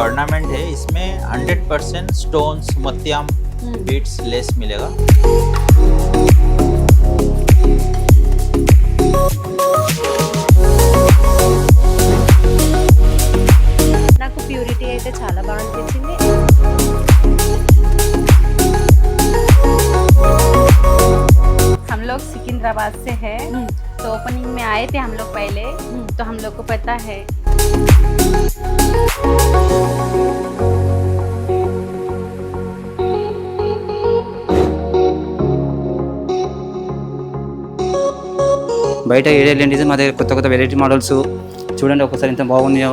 Ornament है, इसमें 100% stones, मोतियाम, beats, less मिलेगा। నాకు ప్యూరిటీ అయితే చాలా బాగా అనిపించింది. हम लोग सिकंदराबाद से है, तो ओपनिंग में आए थे हम लोग पहले, तो हम लोग को पता है। బయట ఏడేళ్ళండి మా దగ్గర కొత్త కొత్త వెరైటీ మోడల్స్ చూడండి ఒకసారి ఎంత బాగున్నాయో.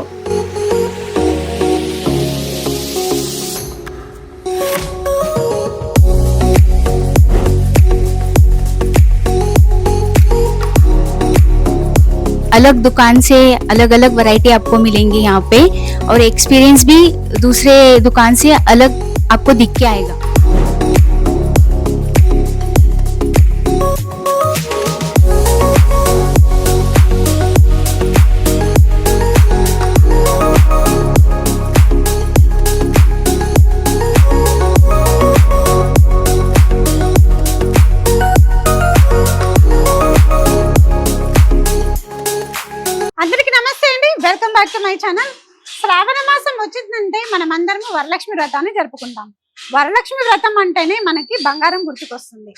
अलग दुकान से अलग अलग वैरायटी आपको मिलेंगी यहाँ पे, और एक्सपीरियंस भी दूसरे दुकान से अलग आपको दिख के आएगा। అందరికీ నమస్తే అండి, welcome back to my channel. శ్రావణ మాసం వచ్చిందంటే మనం అందరము వరలక్ష్మి వ్రతాన్ని జరుపుకుంటాం. వరలక్ష్మి వ్రతం అంటేనే మనకి బంగారం గుర్తుకొస్తుంది.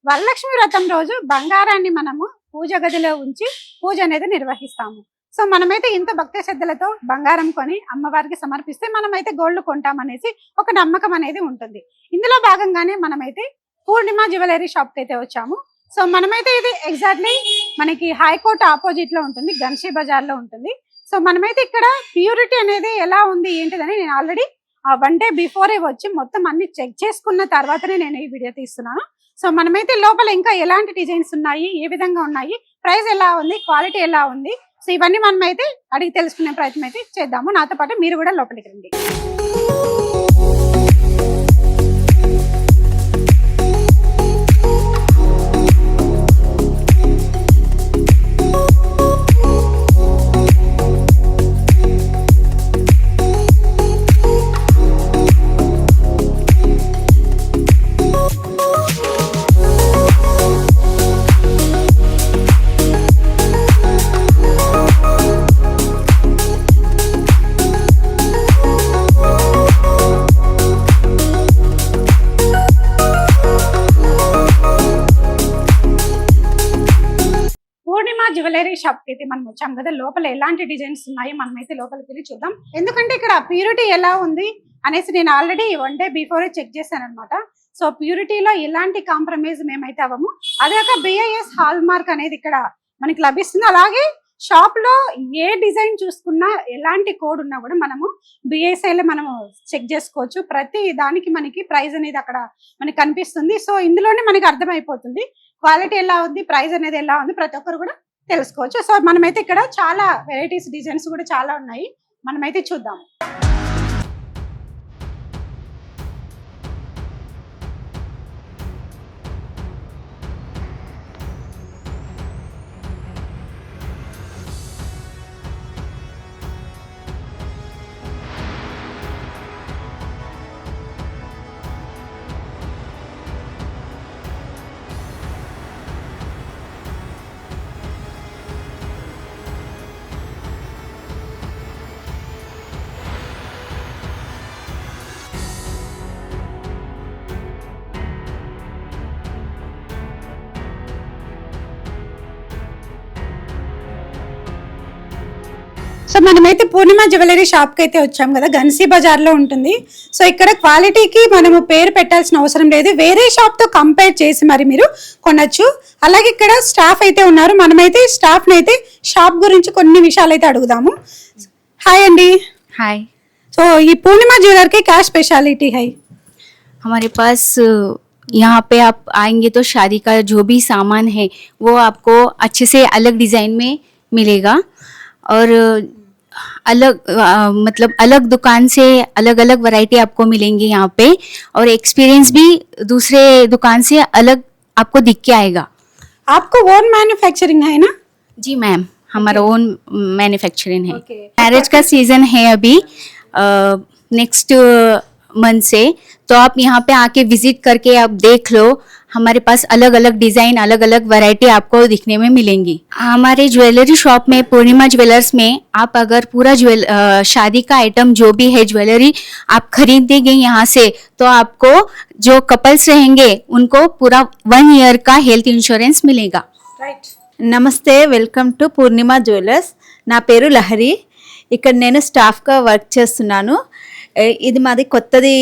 వరలక్ష్మి వ్రతం రోజు బంగారాన్ని మనము పూజ గదిలో ఉంచి పూజ అనేది నిర్వహిస్తాము. సో మనమైతే ఇంత భక్తి శ్రద్ధలతో బంగారం కొని అమ్మవారికి సమర్పిస్తే మనమైతే గోల్డ్ కొంటామనేసి ఒక నమ్మకం అనేది ఉంటుంది. ఇందులో భాగంగానే మనమైతే పూర్ణిమ జ్యువెలరీ షాప్కి అయితే వచ్చాము. సో మనమైతే ఇది ఎగ్జాక్ట్లీ మనకి హైకోర్టు ఆపోజిట్ లో ఉంటుంది, గన్షీ బజార్ లో ఉంటుంది. సో మనమైతే ఇక్కడ ప్యూరిటీ అనేది ఎలా ఉంది ఏంటిదని నేను ఆల్రెడీ 1 డే బిఫోరే వచ్చి మొత్తం అన్ని చెక్ చేసుకున్న తర్వాతనే నేను ఈ వీడియో తీస్తున్నాను. సో మనమైతే లోపల ఇంకా ఎలాంటి డిజైన్స్ ఉన్నాయి, ఏ విధంగా ఉన్నాయి, ప్రైస్ ఎలా ఉంది, క్వాలిటీ ఎలా ఉంది, సో ఇవన్నీ మనమైతే అడిగి తెలుసుకునే ప్రయత్నం అయితే చేద్దాము. నాతో పాటు మీరు కూడా లోపలికి రండి. జ్యువెలరీ షాప్ కి అయితే మనం వచ్చాం కదా, లోపల ఎలాంటి డిజైన్స్ ఉన్నాయి మనమైతే లోపలికి వెళ్ళి చూద్దాం. ఎందుకంటే ఇక్కడ ప్యూరిటీ ఎలా ఉంది అనేసి నేను ఆల్రెడీ 1 డే బిఫోరే చెక్ చేశాను అనమాట. సో ప్యూరిటీలో ఎలాంటి కాంప్రమైజ్ మేమైతే అవ్వము. అదే ఒక BIS హాల్ మార్క్ అనేది ఇక్కడ మనకి లభిస్తుంది. అలాగే షాప్ లో ఏ డిజైన్ చూసుకున్నా ఎలాంటి కోడ్ ఉన్నా కూడా మనము BIS లో మనము చెక్ చేసుకోవచ్చు. ప్రతి దానికి మనకి ప్రైస్ అనేది అక్కడ మనకి కనిపిస్తుంది. సో ఇందులోనే మనకి అర్థమైపోతుంది క్వాలిటీ ఎలా ఉంది, ప్రైస్ అనేది ఎలా ఉంది, ప్రతి ఒక్కరు కూడా తెలుసుకోవచ్చు. సో మనమైతే ఇక్కడ చాలా వెరైటీస్, డిజైన్స్ కూడా చాలా ఉన్నాయి, మనమైతే చూద్దాం. సో మనమైతే పూర్ణిమ జ్యువెలరీ షాప్ కి అయితే వచ్చాం కదా, గన్సీ బజార్ లో ఉంటుంది. సో ఇక్కడ క్వాలిటీకి మనము పేరు పెట్టాల్సిన అవసరం లేదు, వేరే షాప్ తో కంపేర్ చేసి మరి మీరు కొనొచ్చు. అలాగే ఇక్కడ స్టాఫ్ అయితే ఉన్నారు, మనమైతే స్టాఫ్ ని అయితే షాప్ గురించి కొన్ని విషయాలు అయితే అడుగుదాము. హాయ్ అండి. हाय, సో ఈ పూర్ణిమ జ్యువెలర్ की क्या स्पेशलिटी है? हमारे पास यहाँ पे आप आएंगे तो शादी का जो भी सामान है वो आपको अच्छे से अलग डिज़ाइन में मिलेगा, और अलग मतलब अलग दुकान से अलग अलग वैरायटी आपको मिलेंगी यहाँ पे, और एक्सपीरियंस भी दूसरे दुकान से अलग आपको दिख के आएगा। आपको ओन मैन्युफैक्चरिंग है ना? जी मैम, हमारा ओन मैन्युफैक्चरिंग है. Okay. मैरिज का सीजन है अभी, नेक्स्ट मंथ से। तो आप यहाँ पे आके विजिट करके आप देख लो, हमारे पास अलग अलग डिज़ाइन, अलग अलग वैरायटी आपको दिखने में मिलेंगी। हमारे ज्वेलरी शॉप में, पूर्णिमा ज्वेलर्स में, आप अगर पूरा शादी का आइटम जो भी है ज्वेलरी आप खरीदेंगे यहाँ से, तो आपको जो कपल्स रहेंगे उनको पूरा 1 ईयर का हेल्थ इंश्योरेंस मिलेगा। నమస్తే, వెల్కమ్ టు పూర్ణిమ జ్యువెలర్స్. నా పేరు లహరి. ఇక్కడ నేను స్టాఫ్గా వర్క్ చేస్తున్నాను. ఇది మాది కొత్తది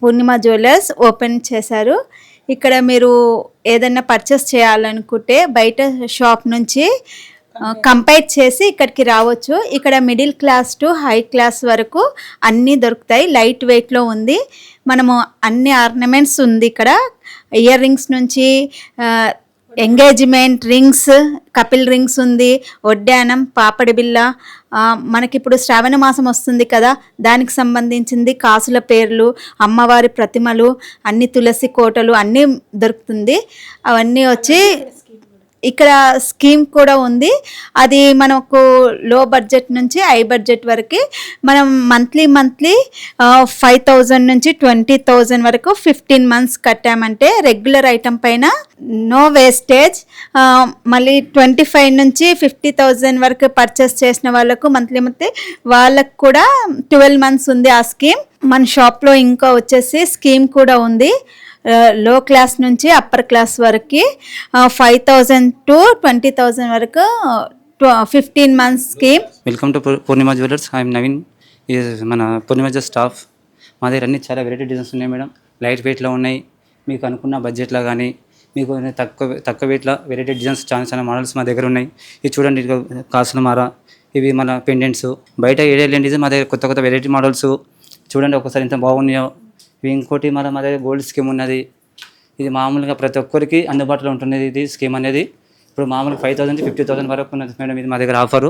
పూర్ణిమ జ్యువెలర్స్ ఓపెన్ చేశారు. ఇక్కడ మీరు ఏదైనా పర్చేస్ చేయాలనుకుంటే బయట షాప్ నుంచి కంపేర్ చేసి ఇక్కడికి రావచ్చు. ఇక్కడ middle class to high class వరకు అన్నీ దొరుకుతాయి. లైట్ వెయిట్లో ఉంది. మనము అన్ని ఆర్నమెంట్స్ ఉంది ఇక్కడ. ఇయర్ రింగ్స్ నుంచి ఎంగేజ్మెంట్ రింగ్స్, కపిల్ రింగ్స్ ఉంది, వడ్డానం, పాపడి బిల్ల, మనకిప్పుడు శ్రావణ మాసం వస్తుంది కదా, దానికి సంబంధించింది కాసుల పేర్లు, అమ్మవారి ప్రతిమలు, అన్ని తులసి కోటలు అన్నీ దొరుకుతుంది. అవన్నీ వచ్చి ఇక్కడ స్కీమ్ కూడా ఉంది. అది మనకు లో బడ్జెట్ నుంచి హై బడ్జెట్ వరకు మనం మంత్లీ 5,000 నుంచి 20,000 వరకు 15 మంత్స్ కట్టామంటే రెగ్యులర్ ఐటమ్ పైన నో వేస్టేజ్. మళ్ళీ 25 నుంచి 50,000 వరకు పర్చేస్ చేసిన వాళ్ళకు మంత్లీ వాళ్ళకు కూడా 12 మంత్స్ ఉంది ఆ స్కీమ్. మన షాప్లో ఇంకా వచ్చేసి స్కీమ్ కూడా ఉంది. లో క్లాస్ నుంచి అప్పర్ క్లాస్ వరకు 5,000 to 20,000 వరకు 15 months scheme. Welcome to Purnima jewellers. I'm Naveen. ఇది మన పూర్ణిమ జ్యువెలర్స్ స్టాఫ్. మా దగ్గర అన్ని చాలా వెరైటీ డిజైన్స్ ఉన్నాయి మేడం. లైట్ వెయిట్లో ఉన్నాయి, మీకు అనుకున్న బడ్జెట్లో కానీ మీకు తక్కువ వెయిట్లో వెరైటీ డిజైన్స్ చాలా మోడల్స్ మా దగ్గర ఉన్నాయి. ఇది చూడండి, కాసుల మార, ఇవి మన పెండెంట్స్. బయట ఏడేళ్ళండి, ఇది మా దగ్గర కొత్త వెరైటీ మోడల్స్ చూడండి ఒకసారి ఎంత బాగున్నాయో. ఇంకోటి మా దగ్గర గోల్డ్ స్కీమ్ ఉన్నది. ఇది మామూలుగా ప్రతి ఒక్కరికి అందుబాటులో ఉంటున్నది. ఇది స్కీమ్ అనేది ఇప్పుడు మామూలుగా 5,000 to 50,000 వరకు ఉన్నది మేడం. ఇది మా దగ్గర ఆఫరు.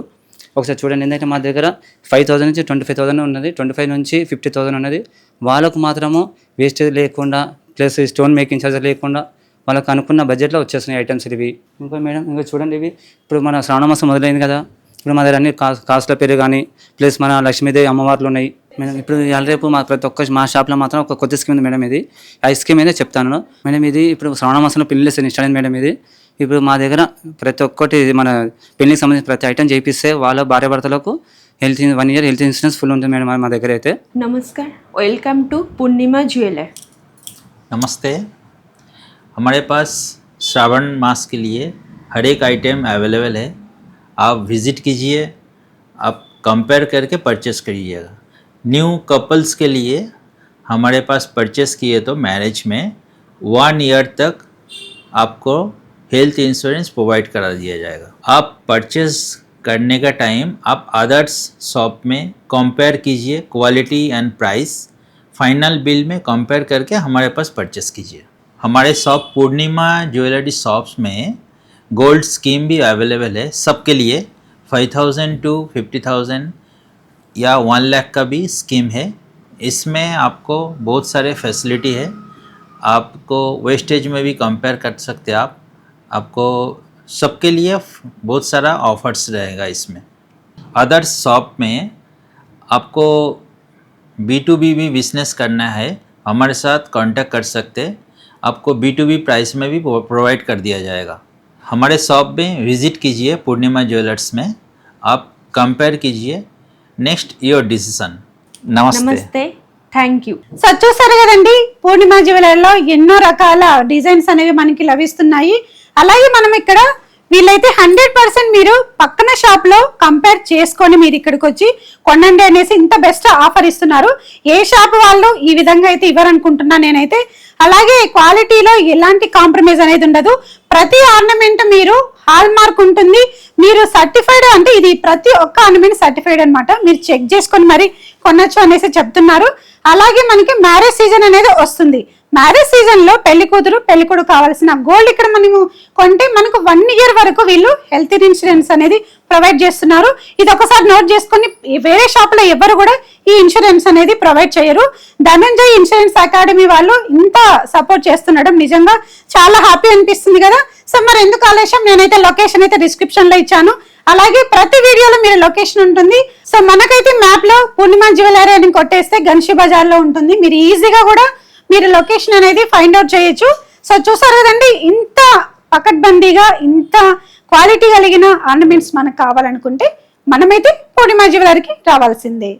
ఒకసారి చూడండి, ఎందుకంటే మా దగ్గర 5,000 నుంచి 25,000 ఉన్నది, 25 నుంచి 50,000 ఉన్నది. వాళ్ళకు మాత్రము వేస్టేజ్ లేకుండా ప్లస్ స్టోన్ మేకింగ్ ఛార్జెస్ లేకుండా వాళ్ళకు అనుకున్న బడ్జెట్లో వచ్చేస్తున్నాయి ఐటమ్స్ ఇవి. ఇంకా మేడం ఇంకా చూడండి, ఇవి ఇప్పుడు మన శ్రావణ మాసం మొదలైంది కదా, ఇప్పుడు మా దగ్గర అన్ని కాసుల పేరు కానీ ప్లస్ మన లక్ష్మీదేవి అమ్మవార్లు ఉన్నాయి మేడం. ఇప్పుడు రేపు ప్రతి ఒక్క మా షాప్లో మాత్రం ఒక కొత్త స్కీమ్ ఉంది మేడం. ఇది ఆ స్కీమ్ అయితే చెప్తాను మేడం. ఇది ఇప్పుడు శ్రావణ మాసంలో పెళ్లి స్టార్ట్ అయింది మేడం. ఇది ఇప్పుడు మా దగ్గర ప్రతి ఒక్కటి మన పెళ్లికి సంబంధించిన ప్రతి ఐటమ్ చేయిస్తే వాళ్ళ భార్య భర్తలకు 1 year हेल्थ इंश्योरेंस फुल ఉంటుంది మేడం మా దగ్గర అయితే. नमस्कार, वेलकम टू पूर्णिमा ज्वेलर. नमस्ते, हमारे पास श्रावण मास के लिए हर एक आइटम अवेलेबल है. आप विज़िट कीजिए, आप कंपेयर करके परचेस करिएगा. न्यू कपल्स के लिए हमारे पास परचेस किए तो मैरिज में 1 year तक आपको हेल्थ इंश्योरेंस प्रोवाइड करा दिया जाएगा. आप परचेस करने का टाइम आप अदर्स शॉप में कंपेयर कीजिए, quality and price, final bill में कंपेयर करके हमारे पास परचेस कीजिए. हमारे शॉप पूर्णिमा ज्वेलरी शॉप्स में गोल्ड स्कीम भी अवेलेबल है सबके लिए. 5,000 to 50,000 या 1 लाख का भी स्कीम है. इसमें आपको बहुत सारे फैसिलिटी है. आपको वेस्टेज में भी कंपेयर कर सकते हैं. आपको सबके लिए बहुत सारा ऑफर्स रहेगा इसमें. अदर्स शॉप में आपको B2B भी बिजनेस करना है, हमारे साथ कांटेक्ट कर सकते. आपको B2B प्राइस में भी प्रोवाइड कर दिया जाएगा. हमारे शॉप में विज़िट कीजिए पूर्णिमा ज्वेलर्स में, आप कंपेयर कीजिए, नेक्स्ट योर डिसीजन. नमस्ते, थैंक यू. సో చూసారు కదండి, పూర్ణిమ జ్యువెలర్లో ఎన్నో రకాల డిజైన్స్ అనేవి మనకి లభిస్తున్నాయి. అలాగే మనం ఇక్కడ వీళ్ళైతే 100% మీరు పక్కన షాప్ లో కంపేర్ చేసుకొని మీరు ఇక్కడికి వచ్చి కొనండి అనేసి ఇంత బెస్ట్ ఆఫర్ ఇస్తున్నారు. ఏ షాప్ వాళ్ళు ఈ విధంగా అయితే ఇవ్వరనుకుంటున్నా నేనైతే. అలాగే క్వాలిటీలో ఎలాంటి కాంప్రమైజ్ అనేది ఉండదు. ప్రతి ఆర్నమెంట్ మీరు హాల్ మార్క్ ఉంటుంది. మీరు సర్టిఫైడ్ అంటే ఇది ప్రతి ఒక్క ఆర్నమెంట్ సర్టిఫైడ్ అన్నమాట. మీరు చెక్ చేసుకొని మరి కొనొచ్చు అనేసి చెప్తున్నారు. అలాగే మనకి మ్యారేజ్ సీజన్ అనేది వస్తుంది. మ్యారేజ్ సీజన్ లో పెళ్లి కూతురు పెళ్లి కొడుకు కావాల్సిన గోల్డ్ ఇక్కడ మనము కొంటే మనకు 1 year వరకు వీళ్ళు హెల్త్ ఇన్సూరెన్స్ అనేది ప్రొవైడ్ చేస్తున్నారు. ఇది ఒకసారి నోట్ చేసుకొని వేరే షాప్ లో ఎవరు కూడా ఈ ఇన్సూరెన్స్ అనేది ప్రొవైడ్ చేయరు. ధనంజయ్ ఇన్సూరెన్స్ అకాడమీ వాళ్ళు ఇంత సపోర్ట్ చేస్తుండడం నిజంగా చాలా హ్యాపీ అనిపిస్తుంది కదా. సో మరి ఎందుకు ఆలస్యం, నేనైతే లొకేషన్ అయితే డిస్క్రిప్షన్ లో ఇచ్చాను, అలాగే ప్రతి వీడియోలో మీరు లొకేషన్ ఉంటుంది. సో మనకైతే మ్యాప్ లో పూర్ణిమ జ్యువెలరీ అని కొట్టేస్తే గన్షి బజార్ లో ఉంటుంది. మీరు ఈజీగా కూడా మీరు లొకేషన్ అనేది ఫైండ్ అవుట్ చేయొచ్చు. సో చూసారు కదండి, ఇంత పకడ్బందీగా ఇంత క్వాలిటీ కలిగిన ఆర్నమెంట్స్ మనకు కావాలనుకుంటే మనమైతే పూర్ణిమ జ్యువెలరీకి రావాల్సిందే.